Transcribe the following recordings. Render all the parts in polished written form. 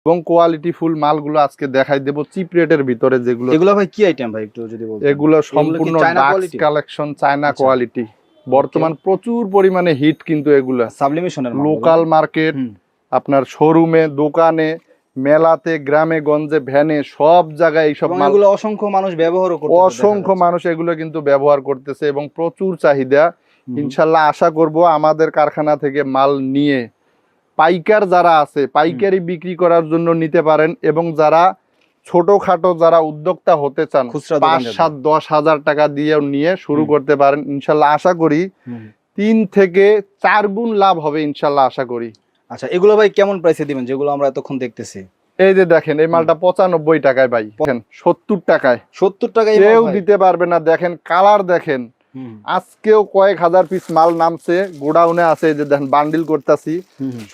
এবং quality full মালগুলো আজকে দেখাই দেব চিপ রেটের ভিতরে যেগুলো। এগুলো ভাই কি আইটেম ভাই একটু যদি বলতেন? এগুলো সম্পূর্ণ ডাক্স কালেকশন, চায়না কোয়ালিটি। বর্তমান প্রচুর পরিমাণে হিট কিন্তু এগুলা সাবলিমেশনের মাল, লোকাল মার্কেট, আপনার শোরুমে, দোকানে, মেলাতে, গ্রামে গঞ্জে, ভ্যানে, সব জায়গায় এইসব মালগুলো অসংখ্য মানুষ ব্যবহার করতেছে, অসংখ্য মানুষ এগুলো কিন্তু ব্যবহার করতেছে এবং প্রচুর চাহিদা। ইনশাল্লাহ আশা করব আমাদের কারখানা থেকে মাল নিয়ে পাইকার যারা আছে পাইকারি বিক্রি করার জন্য নিতে পারেন, এবং যারা ছোটখাটো যারা উদ্যোক্তা হতে চান ৫-৭-১০ হাজার টাকা দিয়েও নিয়ে শুরু করতে পারেন। ইনশাল্লাহ আশা করি ৩ থেকে ৪ গুণ লাভ হবে ইনশাল্লাহ আশা করি। আচ্ছা, এগুলো ভাই কেমন প্রাইসে দিবেন যেগুলো আমরা এতক্ষণ দেখতেছি? এই যে দেখেন এই মালটা ৯৫ টাকায় ভাই, দেখেন ৭০ টাকায়, ৭০ টাকায় কেউ দিতে পারবে না। দেখেন কালার দেখেন, আজকেও কয়েক হাজার পিস মাল নামছে, গোডাউনে আছে। এই যে দেখেন বান্ডিল করতেছি,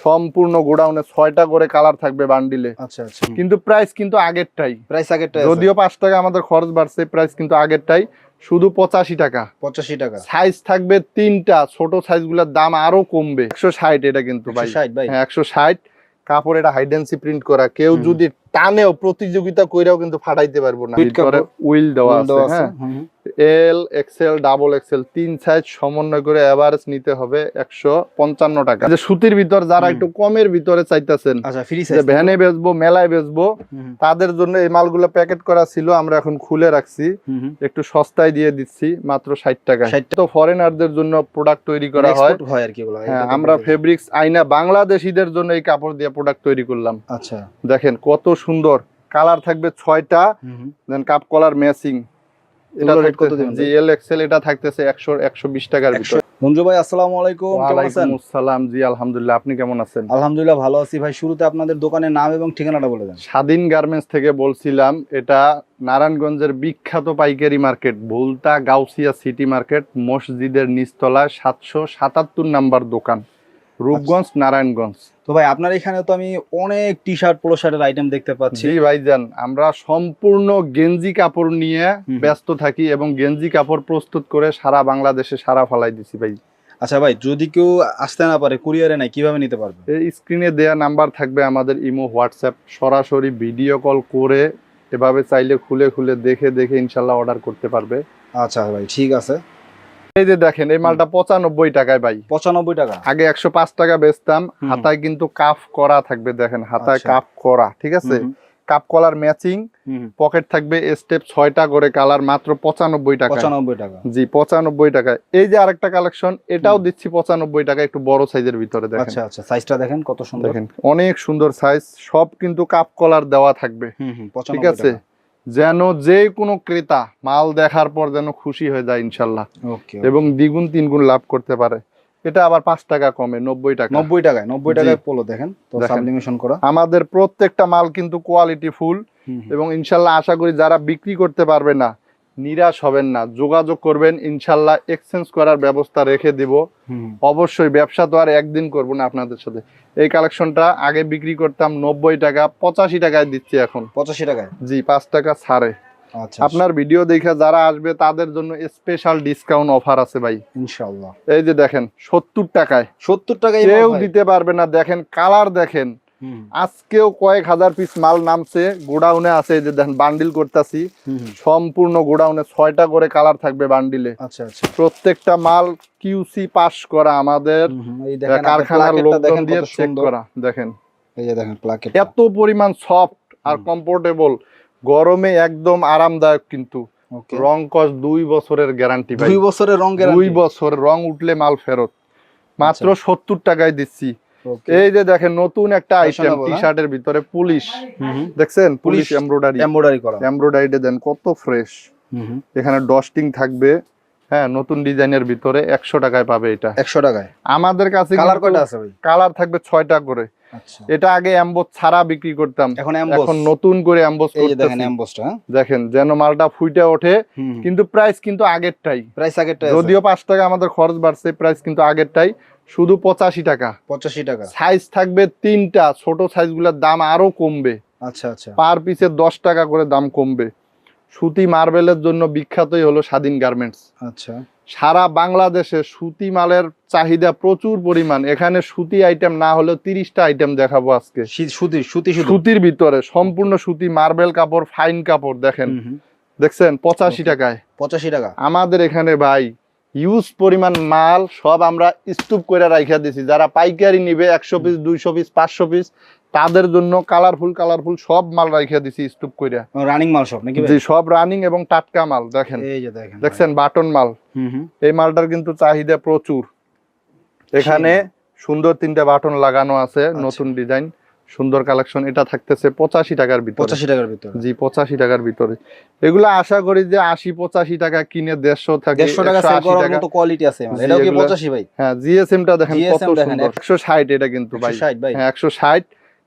সম্পূর্ণ গোডাউনে ৬টা করে কালার থাকবে বান্ডিলে। আচ্ছা আচ্ছা, কিন্তু প্রাইস কিন্তু আগেরটাই, আগেরটাই, যদিও ৫ টাকা আমাদের খরচ বাড়ছে, প্রাইস কিন্তু আগেরটাই, শুধু ৮৫ টাকা। ৮৫ টাকা। সাইজ থাকবে ৩টা, ছোট সাইজগুলোর দাম আরো কমবে। ১৬০ এটা কিন্তু ভাই, হ্যাঁ ১৬০। কাপড় এটা হাইডেন্সি প্রিন্ট করা, কেউ যদি টানেও প্রতিযোগিতা কইরাও কিন্তু ফাটাইতে পারবো না। ভিতরে উইল দেওয়া আছে, হ্যাঁ L XL double XL ৩ size সমন্বয় করে এভারেজ নিতে হবে ১৫৫ টাকা। যে সুতির ভিতর যারা একটু কমের ভিতরে চাইতেছেন, যে ভ্যানে বেচবো, মেলায় বেচবো, তাদের জন্য এই মালগুলো প্যাকেট করা ছিল, আমরা এখন খুলে রাখছি, একটু সস্তায় দিয়ে দিচ্ছি মাত্র ৬০ টাকা। তো ফরেনারদের জন্য প্রোডাক্ট তৈরি করা হয় আর কি। হ্যাঁ, আমরা ফেব্রিক্স আইনা বাংলাদেশিদের জন্য এই কাপড় দিয়ে প্রোডাক্ট তৈরি করলাম। আচ্ছা, দেখেন কত সুন্দর কালার থাকবে ৬টা, দেন কাপ কলার ম্যাচিং। এটা রেট কত দিবেন? জি এল এক্সেল এটা থাকতেছে ১০০-১২০ টাকার ভিতর। মঞ্জু ভাই আসসালামু আলাইকুম, কেমন আছেন? ওয়ালাইকুম আসসালাম, জি আলহামদুলিল্লাহ, আপনি কেমন আছেন? আলহামদুলিল্লাহ ভালো আছি ভাই। শুরুতে আপনাদের দোকানের নাম এবং ঠিকানাটা বলে দেন। স্বাধীন গার্মেন্টস থেকে বলছিলাম। এটা নারায়ণগঞ্জের বিখ্যাত পাইকারি market, Bhulta Gausia city market, মসজিদের নিচতলায় ৭৭৭ নাম্বার দোকান, রূপগঞ্জ, নারায়ণগঞ্জ। তো ভাই আপনার এখানে তো আমি অনেক টি শার্ট, পোলো শার্টের আইটেম দেখতে পাচ্ছি। জি ভাইজান, আমরা সম্পূর্ণ গেঞ্জি কাপড় নিয়ে ব্যস্ত থাকি এবং গেঞ্জি কাপড় প্রস্তুত করে সারা বাংলাদেশে সারা ফলাই দিছি ভাই। আচ্ছা ভাই, যদি কেউ আসতে না পারে, কুরিয়ারে নাই, কিভাবে নিতে পারবে? এই স্ক্রিনে দেয়া নাম্বার থাকবে আমাদের, ইমো, হোয়াটসঅ্যাপ, সরাসরি ভিডিও কল করে এভাবে চাইলে খুলে খুলে দেখে দেখে ইনশাল্লাহ অর্ডার করতে পারবে। আচ্ছা ভাই, ঠিক আছে। এই যে দেখেন এই মালটা ৯৫ টাকায় ভাই। ৯৫ টাকা। আগে ১০৫ টাকা বেচতাম। হাতায় কিন্তু কাফ করা থাকবে, দেখেন হাতায় কাফ করা, ঠিক আছে, কাপ কলার ম্যাচিং, পকেট থাকবে স্টেপ ৬টা করে কালার, মাত্র ৯৫ টাকা। ৯৫ টাকা, জি ৯৫ টাকায়। এই যে আরেকটা কালেকশন, এটাও দিচ্ছি ৯৫ টাকা, একটু বড় সাইজের ভিতরে। দেখেন আচ্ছা আচ্ছা, সাইজটা দেখেন কত সুন্দর, দেখেন অনেক সুন্দর সাইজ, সব কিন্তু কাপ কলার দেওয়া থাকবে, ঠিক আছে, যেন যে কোনো ক্রেতা মাল দেখার পর যেন খুশি হয়ে যায় ইনশাল্লাহ, এবং দ্বিগুণ তিনগুণ লাভ করতে পারে। এটা আবার ৫ টাকা কমে, ৯০ টাকা। ৯০ টাকায়, ৯০ টাকায় পোলো দেখেন তো, সাবলিমেশন করা। আমাদের প্রত্যেকটা মাল কিন্তু কোয়ালিটি ফুল, এবং ইনশাল্লাহ আশা করি যারা বিক্রি করতে পারবে না নিরাশ হবেন না, যোগাযোগ করবেন, ইনশাল্লাহ এক্সচেঞ্জ করার ব্যবস্থা রেখে দিব। অবশ্যই, ব্যবসা তো আর একদিন করবো না আপনাদের সাথে। এই কালেকশনটা আগে বিক্রি করতাম ৯০ টাকা, ৮৫ টাকায় দিচ্ছি এখন। ৮৫ টাকায়? জি, ৫ টাকা ছাড়ে। আচ্ছা, আপনার ভিডিও দেখে যারা আসবে তাদের জন্য স্পেশাল ডিসকাউন্ট অফার আছে ভাই ইনশাআল্লাহ। এই যে দেখেন ৭০ টাকায়, ৭০ টাকায় কেউ দিতে পারবে না। দেখেন কালার দেখেন, আজকেও কয়েক হাজার পিস মাল নামছে, গোডাউনে আছে। এই যে দেখেন বান্ডিল করতেছি, সম্পূর্ণ গোডাউনে ৬টা করে কালার থাকবে বান্ডিলে। আচ্ছা আচ্ছা, প্রত্যেকটা মাল কিউসি পাস করা, আমাদের কারখানার লোকজন দিয়ে চেক করা। দেখেন এই যে দেখেন প্লাকেট, এত পরিমাণ সফট আর কমফোর্টেবল, গরমে একদম আরামদায়ক। কিন্তু রং কস ২ বছরের গ্যারান্টি ভাই। ২ বছরের রং গ্যারান্টি? ২ বছর, রং উঠলে মাল ফেরত। মাত্র ৭০ টাকায় দিচ্ছি। এই যে দেখেন নতুন একটা আইটেম, টি শার্টের ভিতরে পুলিশ, দেখছেন পুলিশ এমব্রয়ডারি করা, এমব্রয়ডারিতে দেন কত ফ্রেশ। এখানে ডস্টিং থাকবে, হ্যাঁ নতুন ডিজাইনের ভিতরে ১০০ টাকায় পাবে এটা। ১০০ টাকায়? আমাদের কাছে কালার কয়টা আছে ভাই? কালার থাকবে 6টা করে। আচ্ছা, এটা আগে এমবোস ছাড়া বিক্রি করতাম, এখন নতুন করে এমবোস করতেছি। এই যে দেখেন এমবোসটা, দেখেন যেন মালটা ফুটে ওঠে। কিন্তু প্রাইস কিন্তু আগেরটাই, যদিও ৫ টাকা আমাদের খরচ বাড়ছে, প্রাইস কিন্তু আগেরটাই, শুধু ৮৫ টাকা। ৮৫ টাকা। সাইজ থাকবে ৩টা, ছোট সাইজগুলোর দাম আরো কমবে। আচ্ছা আচ্ছা, পার পিসে ১০ টাকা করে দাম কমবে। সুতি মার্বেলের জন্য বিখ্যাতই হলো স্বাধীন গার্মেন্টস। আচ্ছা, সারা বাংলাদেশে সুতি মালের চাহিদা প্রচুর পরিমাণ। এখানে সুতি আইটেম না হলেও 30টা আইটেম দেখাবো আজকে। সুতির ভিতরে সম্পূর্ণ সুতি, মার্বেল কাপড়, ফাইন কাপড়। দেখেন, দেখছেন 85 টাকায়। 85 টাকা আমাদের এখানে ভাই ইউজ পরিমাণ মাল সব আমরা স্তূপ করে রাইখা দিছি। যারা পাইকারি নিবে 100 পিস, 200 পিস, 500 পিস, তাদের জন্য কালারফুল সব মাল রাইখা দিছি স্তূপ করে। রানিং মাল সব নাকি ভাই? জি, সব রানিং এবং টাটকা মাল। দেখেন, এই যে দেখেন, দেখছেন বাটন মাল। এই মালটার কিন্তু চাহিদা প্রচুর। এখানে সুন্দর 3টা বাটন লাগানো আছে, নতুন ডিজাইন, সুন্দর কালেকশন। এটা থাকতেছে 85 টাকার ভিতরে। 85 টাকার ভিতরে? জি, 85 টাকার ভিতরে। এগুলো আশা করি যে 80-85 টাকা কিনে 150 থাকে, 150 টাকা সেল করার মতো কোয়ালিটি আছে। এটাও কি 85 ভাই? হ্যাঁ, জিএসএমটা দেখেন কত সুন্দর। 160 এটা কিন্তু ভাই। 160 ভাই? হ্যাঁ, 160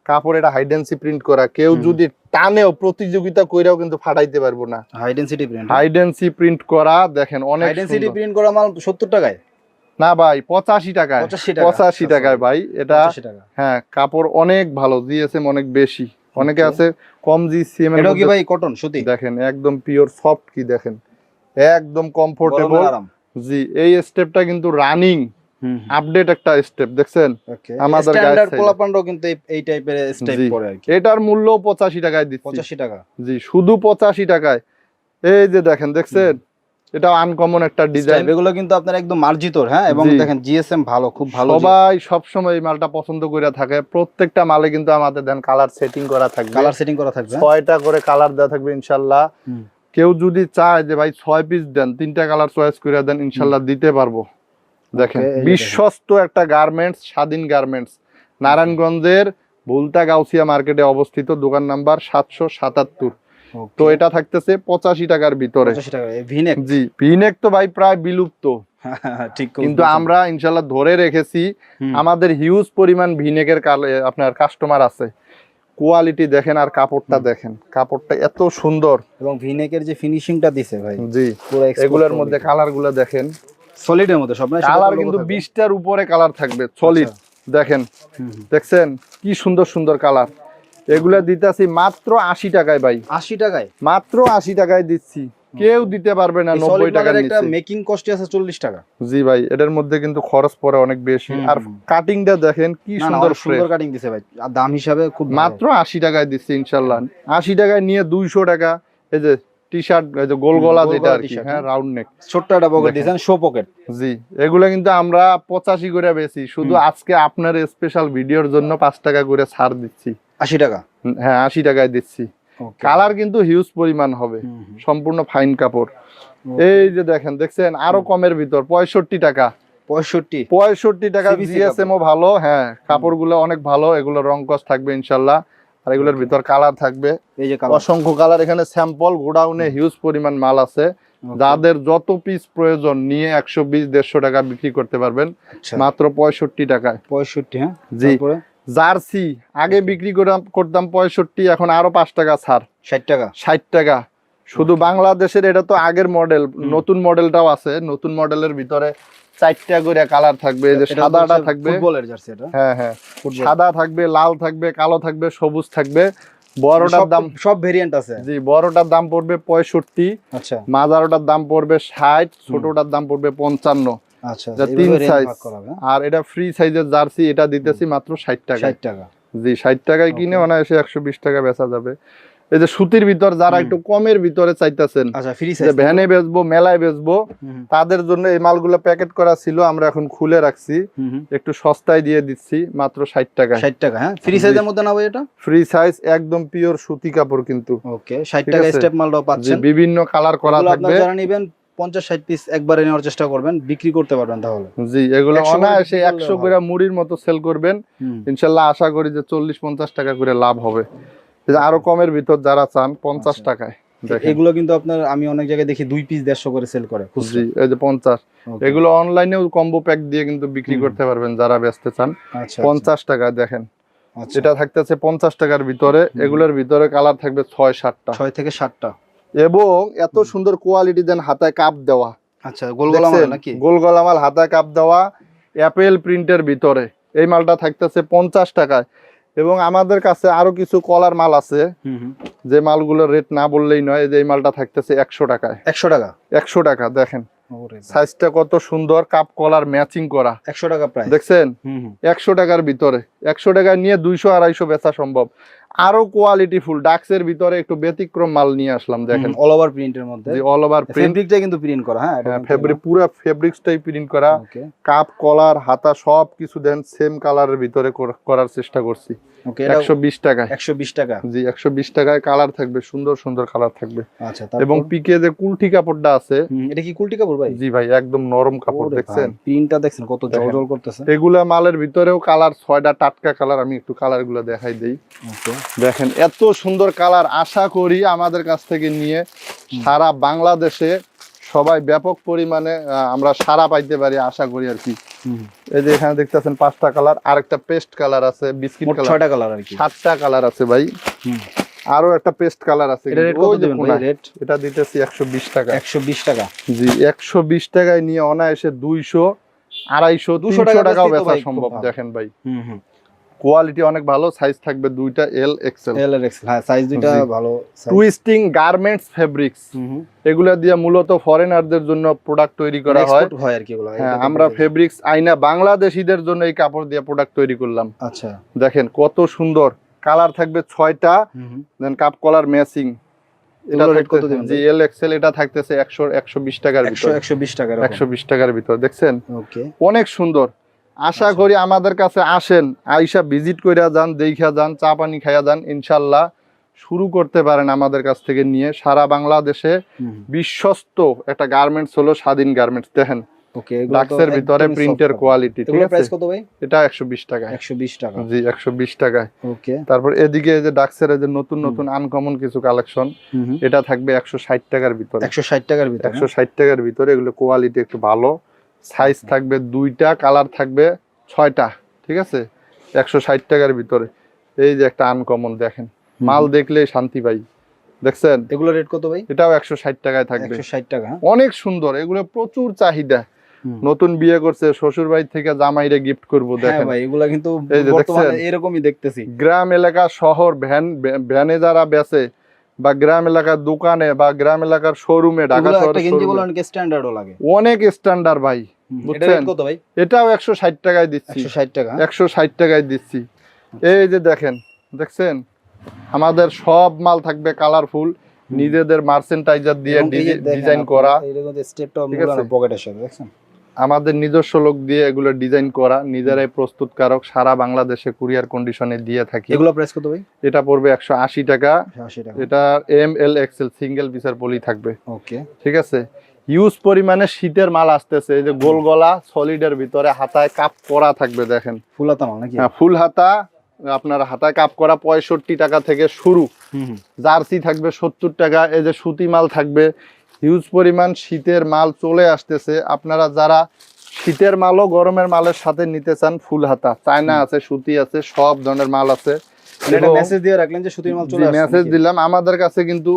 কাপড়। এটা হাই ডেন্সিটি প্রিন্ট করা। কেউ যদি টানেও প্রতিযোগিতা কইরাও কিন্তু ফাটাইতে পারবো না। High density print? High density print করা। দেখেন অনেক হাই ডেন্সিটি প্রিন্ট করা মাল 70 টাকায়? না ভাই, 85 টাকায়। 85 টাকায় ভাই এটা। হ্যাঁ, কাপড় অনেক ভালো, জিএসএম অনেক বেশি। অনেকে আছে কম জিএসএম। এটাও কি ভাই কটন সুতি? দেখেন একদম পিওর সফট, কি দেখেন একদম কমফোর্টেবল। জি, এই স্টেপটা কিন্তু রানিং আপডেট একটা স্টেপ। দেখছেন আমাদের স্ট্যান্ডার্ড পোলাপানও কিন্তু এই টাইপের স্টেপ পরে আর কি। এটার মূল্য 85 টাকায় দিচ্ছি। 85 টাকা? জি, শুধু 85 টাকায়। এই যে দেখেন, দেখছেন এটা আনকমন একটা ডিজাইন। এগুলো কিন্তু আপনার একদম মার্জিত। হ্যাঁ, এবং দেখেন জিএসএম ভালো, খুব ভালো। সবাই সব সময় এই মালটা পছন্দ করে থাকে। প্রত্যেকটা মালে কিন্তু আমাদের দেন কালার সেটিং করা থাকবে। 6টা করে কালার দেওয়া থাকবে ইনশাআল্লাহ। কেউ যদি চায় যে ভাই 6 পিস দেন, 3টা কালার চয়েস করে দেন, ইনশাআল্লাহ দিতে পারবো। দেখেন বিশ্বস্ত একটা গার্মেন্টস, স্বাধীন গার্মেন্টস, নারায়ণগঞ্জের ভুলতা গাউসিয়া মার্কেটে অবস্থিত, দোকান নাম্বার 777। তো এটা থাকতেছে 85 টাকার ভিতরে। জি, ভিনেক তো ভাই প্রায় বিলুপ্ত, কিন্তু আমরা ইনশাআল্লাহ ধরে রেখেছি। আমাদের হিউজ পরিমাণ ভিনেকের আপনার কাস্টমার আছে। কোয়ালিটি দেখেন আর কাপড়টা দেখেন, কাপড়টা এত সুন্দর। এবং ভিনেকের যে ফিনিশিংটা দিছে ভাই, জি, এগুলোর মধ্যে কালারগুলো দেখেন সলিডের মধ্যে সব না, কালার কিন্তু 20টার উপরে কালার থাকবে সলিড। দেখেন, দেখছেন কি সুন্দর সুন্দর কালার। এগুলা দিতেছি মাত্র 80 টাকায় ভাই। 80 টাকায়? মাত্র 80 টাকায় দিচ্ছি। কেউ দিতে পারবে না 90 টাকার নিচে। একটা মেকিং কস্ট আছে 40 টাকা। জি ভাই, এটার মধ্যে কিন্তু খরচ পড়ে অনেক বেশি। আর কাটিংটা দেখেন কি সুন্দর, সুন্দর কাটিং দিছে ভাই। আর দাম হিসাবে খুব মাত্র 80 টাকায় দিচ্ছি ইনশাআল্লাহ। 80 টাকায় নিয়ে 200 টাকা। এই যে টি-শার্ট, এই যে গোল গলা যেটা আর কি, হ্যাঁ, রাউন্ড নেক, ছোট্ট একটা পকেট ডিজাইন, শো পকেট। জি, এগুলো কিন্তু আমরা 85 করে বেচি। শুধু আজকে আপনার স্পেশাল ভিডিওর জন্য 5 টাকা করে ছাড় দিচ্ছি। 80 টাকা? হ্যাঁ, 80 টাকায় দিচ্ছি। কালার কিন্তু হিউজ পরিমাণ হবে, সম্পূর্ণ ফাইন কাপড়। এই যে দেখেন, দেখছেন আরো কমের ভিতর 65 টাকা। 65 টাকা। জিএসএম ও ভালো। হ্যাঁ, কাপড়গুলো অনেক ভালো। এগুলো রং কস থাকবে ইনশাআল্লাহ। আর এগুলোর ভিতর কালার থাকবে, এই যে অসংখ্য কালার। এখানে স্যাম্পল গোডাউনে হিউজ পরিমাণ মাল আছে। যাদের যত পিস প্রয়োজন নিয়ে 120-150 টাকা বিক্রি করতে পারবেন মাত্র 65 টাকায়। 65? হ্যাঁ, জি। জার্সি আগে বিক্রি করতাম 65, এখন আরো 5 টাকা ছাড়, 60 টাকা। 60 টাকা শুধু বাংলাদেশের। এটা তো আগের মডেল, নতুন মডেলটাও আছে। নতুন মডেলের ভিতরে 4টা করে কালার থাকবে। এই যে সাদাটা থাকবে, ফুটবলের জার্সি এটা। হ্যাঁ হ্যাঁ, সাদা থাকবে, লাল থাকবে, কালো থাকবে, সবুজ থাকবে। বড়টার দাম সব ভেরিয়েন্ট আছে। জি, বড়টার দাম পড়বে 65। আচ্ছা। মাঝারটার দাম পড়বে 60, ছোটটার দাম পড়বে 55। আচ্ছা, 3 সাইজ। আর এটা ফ্রি সাইজের জার্সি, এটা দিতেছি মাত্র 60 টাকা। 60 টাকা? জি, 60 টাকায় কিনে অনায়াসে 120 টাকা বেচা যাবে। এই যে সুতির ভিতর যারা একটু কমের ভিতরে চাইতেছেন, আচ্ছা, ফ্রি সাইজ, ভ্যানে বেচবো, মেলায় বেচবো, তাদের জন্য এই মালগুলো প্যাকেট করা ছিল, আমরা এখন খুলে রাখছি, একটু সস্তায় দিয়ে দিচ্ছি মাত্র 60 টাকা। 60 টাকা? হ্যাঁ, ফ্রি সাইজের মধ্যে না ভাই এটা? ফ্রি সাইজ, একদম পিওর সুতি কাপড় কিন্তু। ওকে, 60 টাকা স্টেপ মালটাও পাচ্ছেন। বিভিন্ন কালার করা থাকবে। যারা নেবেন 50-60 পিস একবারে নেওয়ার চেষ্টা করবেন, বিক্রি করতে পারবেন তাহলে। জি, এগুলো অনায়াসে 100 করে মুড়ির মতো সেল করবেন ইনশাআল্লাহ। আশা করি যে 40-50 টাকা করে লাভ হবে। আরো কমের ভিতর যারা চান 50 টাকায়। এগুলো কিন্তু আপনার আমি অনেক জায়গায় দেখি 2 পিস 150 করে সেল করে। জি, এই যে 50। এগুলো অনলাইনেও কম্বো প্যাক দিয়ে কিন্তু বিক্রি করতে পারবেন যারা বেচতে চান। 50 টাকা। দেখেন এটা থাকতেছে 50 টাকার ভিতরে। এগুলোর ভিতরে কালার থাকবে 6-7টা, 6 থেকে 7টা। এবং এত সুন্দর কোয়ালিটি দেন, হাতায় কাপ দেওয়া। আচ্ছা, গোলগলা মাল নাকি? গোলগলা মাল, হাতায় কাপ দেওয়া, অ্যাপেল প্রিন্টের ভিতরে। এই মালটা থাকতেছে 50 টাকায়। এবং আমাদের কাছে আরো কিছু কলার মাল আছে, যে মালগুলোর রেট না বললেই নয়। এই মালটা থাকতেছে 100 টাকায়। 100 টাকা? 100 টাকা। দেখেন সাইজটা কত সুন্দর, কাপ কলার ম্যাচিং করা। 100 টাকা প্রাইস দেখছেন, 100 টাকার ভিতরে, 100 টাকা নিয়ে 200-250 বেচা সম্ভব। আরো কোয়ালিটি ফুল ডাক্সের ভিতরে একটু ব্যতিক্রম মাল নিয়ে আসলাম। দেখেন অল ওভার প্রিন্টের মধ্যে, অল ওভার ফেব্রিকটা কিন্তু প্রিন্ট করা। হ্যাঁ, ফেব্রিক পুরো ফেব্রিক্সটাই প্রিন্ট করা। কাপ কলার হাতা সব কিছু দেন সেম কালারের ভিতরে করার চেষ্টা করছি। 120 টাকায়। 120 টাকা, জি 120 টাকায় কালার থাকবে, সুন্দর সুন্দর কালার থাকবে। আচ্ছা, এবং পিকে যে কুলটি কাপড়টা আছে, এটা কি কুলটি কাপড় ভাই? জি ভাই, একদম নরম কাপড়। দেখছেন প্রিন্টটা, দেখছেন কত জ্বলজ্বল করতেছে। এগুলা মালের ভিতরেও কালার 6টা টাটকা কালার। আমি একটু কালার গুলো দেখাই দেই। দেখেন এত সুন্দর কালার। আশা করি আমাদের কাছ থেকে নিয়ে সারা বাংলাদেশে সবাই ব্যাপক পরিমাণে আমরা সারা পাইতে পারি, আশা করি আর কি। এই যে এখানে দেখতেছেন 5টা কালার, আরেকটা পেস্ট কালার আছে, বিস্কিট কালার, 6টা কালার আর কি, 7টা কালার আছে ভাই। আরো একটা পেস্ট কালার আছে। এটা রেট কত দিবেন ভাই? রেট এটা দিতেছি 120 টাকা। 120 টাকা, জি 120 টাকায় নিয়ে অনায়াসে 200, 250, 200 টাকাও বেচা সম্ভব। দেখেন ভাই, কোয়ালিটি অনেক ভালো। সাইজ থাকবে দুইটা, এল এক্সেল। হ্যাঁ, সাইজ দুইটা ভালো। টুইস্টিং গার্মেন্টস ফেব্রিক্স, এগুলা দিয়ে মূলত ফরেনারদের জন্য প্রোডাক্ট তৈরি করা হয় আর কি এগুলো। হ্যাঁ, আমরা ফেব্রিক্স আইনা বাংলাদেশীদের জন্য এই কাপড় দিয়ে প্রোডাক্ট তৈরি করলাম। আচ্ছা, দেখেন কত সুন্দর কালার থাকবে 6টা, দেন কাপ কলার ম্যাচিং। এটা রেট কত দিবেন? জি এল এক্সেল, এটা থাকতেছে 120 টাকার ভিতর। 120 টাকার, 120 টাকার ভিতর। দেখছেন ওকে, অনেক সুন্দর। আশা করি আমাদের কাছে আসেন, আইসা ভিজিট কইরা যান, দেইখা যান, চা পানি খাইয়া যান, ইনশাআল্লাহ শুরু করতে পারেন আমাদের কাছ থেকে নিয়ে। সারা বাংলাদেশে বিশ্বস্ত একটা গার্মেন্টস হলো স্বাধীন গার্মেন্টস। দেখেন ওকে, ডাক্সের ভিতরে প্রিন্টের কোয়ালিটি। ঠিক আছে, প্রাইস কত ভাই? এটা 120 টাকা। 120 টাকা, জি 120 টাকায়। ওকে, তারপর এদিকে যে ডাক্সের যে নতুন নতুন আনকমন কিছু কালেকশন, এটা থাকবে 160 টাকার ভিতরে। 160 টাকার ভিতরে, 160 টাকার ভিতরে। এগুলো কোয়ালিটি একটু ভালো। সাইজ থাকবে দুইটা, কালার থাকবে 6টা। ঠিক আছে, 160 টাকার ভিতরে। এই যে একটা আনকমন, দেখেন মাল দেখলেই শান্তি পাই। দেখছেন এগুলো রেট কত ভাই? এটাও 160 টাকায় থাকবে। 160 টাকা, অনেক সুন্দর। এগুলো প্রচুর চাহিদা। নতুন বিয়ে করছে, শ্বশুর বাড়ি থেকে জামাইরে গিফট করবো। দেখেন ভাই, এগুলা কিন্তু বর্তমানে এরকমই দেখতেছি। গ্রাম এলাকা, শহর, ভ্যানে যারা বেচে, বা গ্রাম এলাকার দোকানে, বা গ্রাম এলাকার শোরুমে, ঢাকা শহরে স্ট্যান্ডার্ডও লাগে, অনেক স্ট্যান্ডার্ড ভাই। বুঝছেন, এটাও 160 টাকায় দিচ্ছি। 160 টাকা, 160 টাকায় দিচ্ছি। এই যে দেখেন, দেখছেন আমাদের সব মাল থাকবে কালারফুল, নিজেদের মার্চেন্টাইজার দিয়ে ডিজাইন করা। আমাদের নিজস্ব লোক দিয়ে এগুলো ডিজাইন করা, নিজেরাই প্রস্তুতকারক, সারা বাংলাদেশে কুরিয়ার কন্ডিশনে দিয়ে থাকি। এগুলো প্রাইস কত ভাই? এটা পড়বে 180 টাকা। 180 টাকা। এটা এম এল এক্সেল সিঙ্গেল পিসের পলি থাকবে। ওকে, ঠিক আছে। হিউজ পরিমাণে শীতের মাল আসতেছে। এই যে গোল গলা সলিডের ভিতরে হাতায় কাপ করা থাকবে। দেখেন ফুল হাতা মাল নাকি? হ্যাঁ, ফুল হাতা। আপনার হাতায় কাপ করা 65 টাকা থেকে শুরু। জার্সি থাকবে 70 টাকা। এই যে সুতি মাল থাকবে। হিউজ পরিমাণ শীতের মাল চলে আসতেছে। আপনারা যারা শীতের মালও গরমের মালের সাথে নিতে চান, ফুল হাতা, চায়না আছে, সুতি আছে, সব ধরনের মাল আছে। মেসেজ দিয়ে রাখলেন যে সুতির মাল চলে আসছে। মেসেজ দিলাম। আমাদের কাছে কিন্তু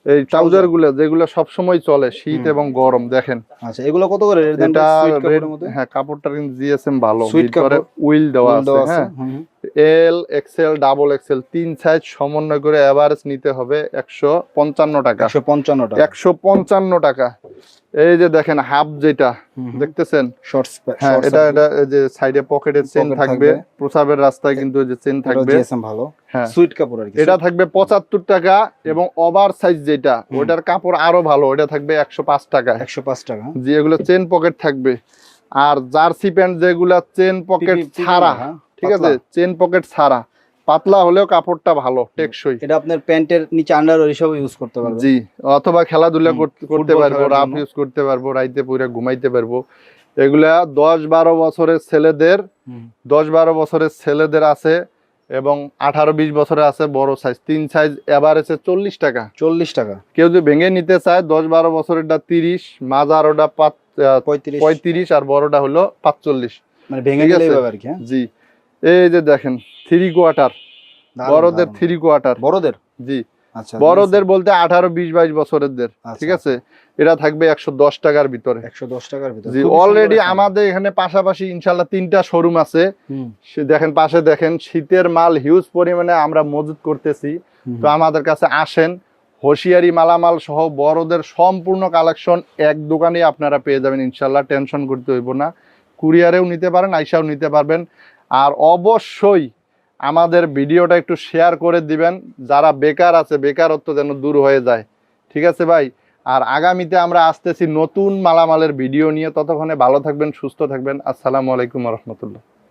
এই ট্রাউজার গুলো যেগুলো সব সময় চলে, শীত এবং গরম। দেখেন আচ্ছা, এগুলো কত করে? এটা হ্যাঁ, কাপড়টা কিন্তু জিএসএম ভালো, ভিতরে উইল দেওয়া আছে। হ্যাঁ, L XL double XL 3 size সমন্বয় করে এভারেজ নিতে হবে 155 টাকা। 155 টাকা, 155 টাকা। এই যে দেখেন হাফ, যেটা দেখতেছেন শর্টস। হ্যাঁ, এটা যে সাইডে পকেটে চেন থাকবে, প্রসাবের রাস্তায় কিন্তু এই যে চেন থাকবে। ভালো। হ্যাঁ, সুইট কাপড় আর কি। এটা থাকবে 75 টাকা। এবং ওভার সাইজ যেটা, ওটার কাপড় আরো ভালো, ওটা থাকবে 105 টাকা। 105 টাকা। জি, এগুলো চেন পকেট থাকবে। আর জার্সি প্যান্ট যেগুলা চেন পকেট ছাড়া, ঠিক আছে, চেন পকেট ছাড়া, পাতলা হলেও কাপড়টা ভালো, টেকসই। এটা আপনার প্যান্টের নিচে আন্ডারওয়্যার হিসেবে ইউজ করতে পারবেন। জি, অথবা খেলাধুলা করতে পারবো, রাফ ইউজ করতে পারবো, রাইতে পুরো ঘুমাইতে পারবো। এগুলা 10-12 বছরের ছেলেদের, 10-12 বছরের ছেলেদের আছে, এবং 18-20 বছরের আছে বড় সাইজ। 3 সাইজ এভারেজে 40 টাকা। 40 টাকা। কেউ যদি ভেঙে নিতে চায়, 10-12 বছরেরটা 30, মাঝারোটা 35, আর বড়টা হলো 45। মানে ভেঙে নিলেই হবে আর কি। জি, এই যে দেখেন 3 কোয়ার্টার, বড়দের 3 কোয়ার্টার। বড়দের? জি, আচ্ছা, বড়দের বলতে 18-20-22 বছরেরদের। ঠিক আছে, এটা থাকবে 110 টাকার ভিতরে। 110 টাকার ভিতরে। জি, অলরেডি আমাদের এখানে পাশাপাশি ইনশাআল্লাহ 3টা শোরুম আছে। দেখেন পাশে, দেখেন শীতের মাল হিউজ পরিমাণে আমরা মজুত করতেছি। তো আমাদের কাছে আসেন, হোশিয়ারি মালামাল সহ বড়দের সম্পূর্ণ কালেকশন এক দোকানে আপনারা পেয়ে যাবেন ইনশাল্লাহ, টেনশন করতে হইব না। কুরিয়ারেও নিতে পারেন, আইসাও নিতে পারবেন। আর অবশ্যই আমাদের ভিডিওটা একটু শেয়ার করে দিবেন, যারা বেকার আছে বেকারত্ব যেন দূর হয়ে যায়, ঠিক আছে ভাই? আর আগামীতে আমরা আসতেছি নতুন মালামালের ভিডিও নিয়ে, ততক্ষণে ভালো থাকবেন, সুস্থ থাকবেন। আসসালামু আলাইকুম রহমতুল্লাহ।